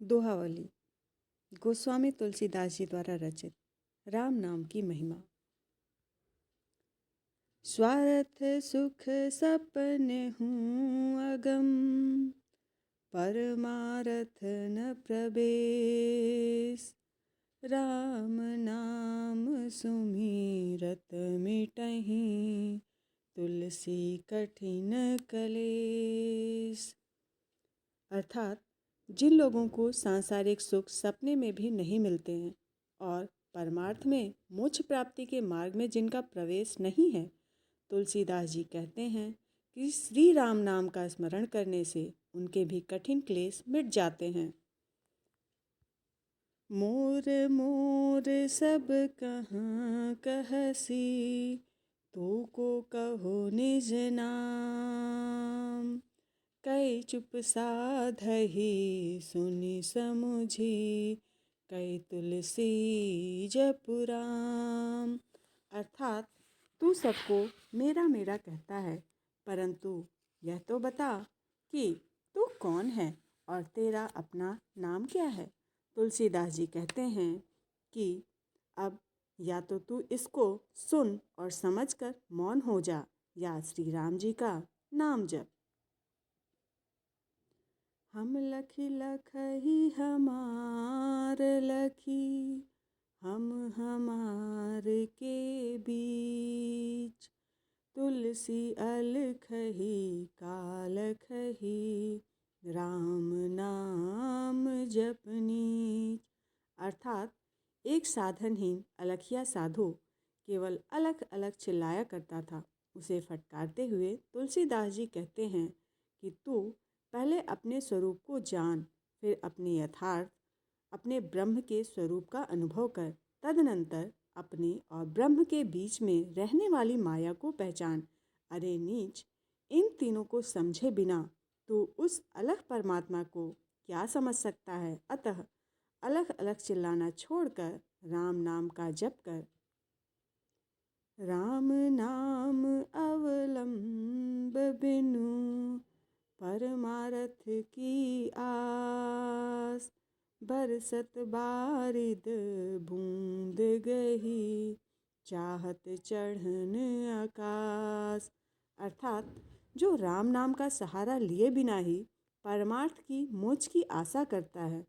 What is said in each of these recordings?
दोहावली गोस्वामी तुलसीदास जी द्वारा रचित राम नाम की महिमा। स्वार्थ सुख सपने हूँ अगम, परमारथ न प्रवेश। राम नाम सुमिरत मिटहि, तुलसी कठिन कलेश। अर्थात जिन लोगों को सांसारिक सुख सपने में भी नहीं मिलते हैं और परमार्थ में मोक्ष प्राप्ति के मार्ग में जिनका प्रवेश नहीं है, तुलसीदास जी कहते हैं कि श्री राम नाम का स्मरण करने से उनके भी कठिन क्लेश मिट जाते हैं। मोर मोर सब कहाँ कहसी, तू को कहो निज नाम। कै चुप साधहि सुनि समुझी, कै तुलसी जपु राम। अर्थात तू सबको मेरा मेरा कहता है, परंतु यह तो बता कि तू कौन है और तेरा अपना नाम क्या है। तुलसीदास जी कहते हैं कि अब या तो तू इसको सुन और समझकर मौन हो जा, या श्री राम जी का नाम जप। हम लखी लखही हमार लखी, हम हमार के बीच। तुलसी अलखही कालखही, राम नाम जपनीच। अर्थात एक साधनहीन अलखिया साधु केवल अलग अलग चिल्लाया करता था। उसे फटकारते हुए तुलसीदास जी कहते हैं कि तू पहले अपने स्वरूप को जान, फिर अपने यथार्थ अपने ब्रह्म के स्वरूप का अनुभव कर, तदनंतर अपने और ब्रह्म के बीच में रहने वाली माया को पहचान। अरे नीच, इन तीनों को समझे बिना तू उस अलग परमात्मा को क्या समझ सकता है। अतः अलग अलग चिल्लाना छोड़कर राम नाम का जप कर। राम नाम अवलंब बिनु, परमारथ की आस। बरसत बारिद बूंद गही, चाहत चढ़न आकाश। अर्थात जो राम नाम का सहारा लिए बिना ही परमार्थ की मोक्ष की आशा करता है,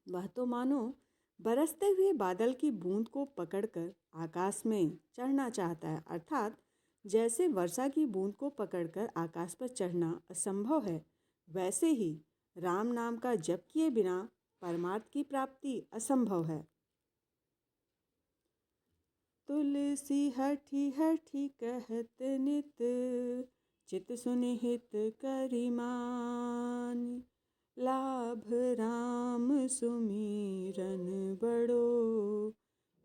वह तो मानो बरसते हुए बादल की बूंद को पकड़कर आकाश में चढ़ना चाहता है। अर्थात जैसे वर्षा की बूंद को पकड़कर आकाश पर चढ़ना असंभव है, वैसे ही राम नाम का जप किए बिना परमार्थ की प्राप्ति असंभव है। तुलसी हठी हठी कहत नित, चित सुनिहित करिमान। लाभ राम सुमिरन बड़ो,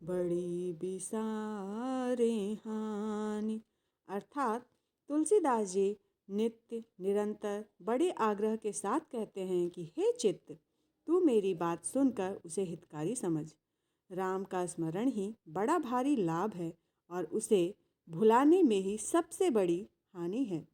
बड़ी बिसारे हानि। अर्थात तुलसीदास जी नित्य निरंतर बड़े आग्रह के साथ कहते हैं कि हे चित्त, तू मेरी बात सुनकर उसे हितकारी समझ। राम का स्मरण ही बड़ा भारी लाभ है और उसे भुलाने में ही सबसे बड़ी हानि है।